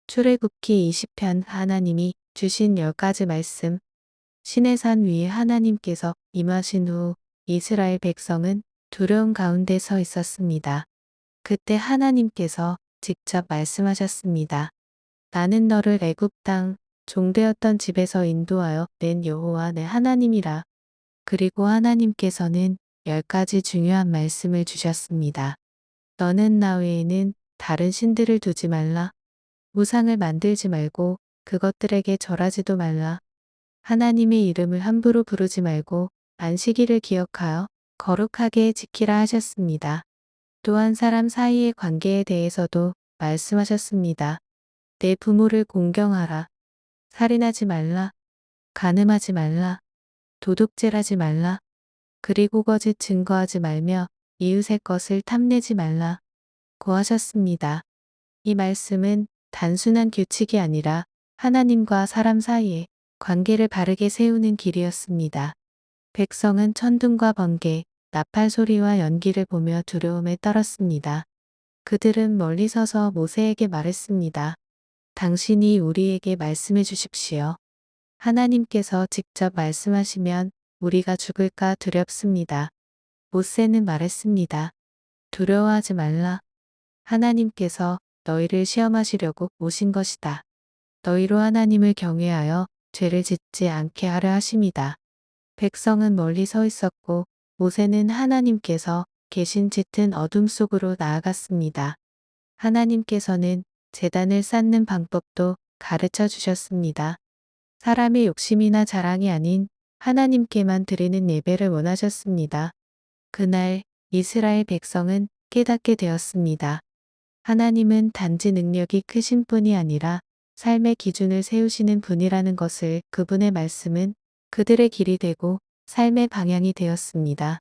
출애굽기 20편 하나님이 주신 10가지 말씀. 시내산 위에 하나님께서 임하신 후 이스라엘 백성은 두려움 가운데 서 있었습니다. 그때 하나님께서 직접 말씀하셨습니다. 나는 너를 애굽 땅 종되었던 집에서 인도하여 낸 여호와 내 하나님이라. 그리고 하나님께서는 10가지 중요한 말씀을 주셨습니다. 너는 나 외에는 다른 신들을 두지 말라. 우상을 만들지 말고 그것들에게 절하지도 말라. 하나님의 이름을 함부로 부르지 말고 안식일을 기억하여 거룩하게 지키라 하셨습니다. 또한 사람 사이의 관계에 대해서도 말씀하셨습니다. 내 부모를 공경하라. 살인하지 말라. 간음하지 말라. 도둑질하지 말라. 그리고 거짓 증거하지 말며 이웃의 것을 탐내지 말라. 고 하셨습니다. 이 말씀은 단순한 규칙이 아니라 하나님과 사람 사이에 관계를 바르게 세우는 길이었습니다. 백성은 천둥과 번개, 나팔 소리와 연기를 보며 두려움에 떨었습니다. 그들은 멀리 서서 모세에게 말했습니다. 당신이 우리에게 말씀해 주십시오. 하나님께서 직접 말씀하시면 우리가 죽을까 두렵습니다. 모세는 말했습니다. 두려워하지 말라. 하나님께서 너희를 시험하시려고 오신 것이다. 너희로 하나님을 경외하여 죄를 짓지 않게 하려 하심이다. 백성은 멀리 서 있었고 모세는 하나님께서 계신 짙은 어둠 속으로 나아갔습니다. 하나님께서는 제단을 쌓는 방법도 가르쳐 주셨습니다. 사람의 욕심이나 자랑이 아닌 하나님께만 드리는 예배를 원하셨습니다. 그날 이스라엘 백성은 깨닫게 되었습니다. 하나님은 단지 능력이 크신 분이 아니라 삶의 기준을 세우시는 분이라는 것을, 그분의 말씀은 그들의 길이 되고 삶의 방향이 되었습니다.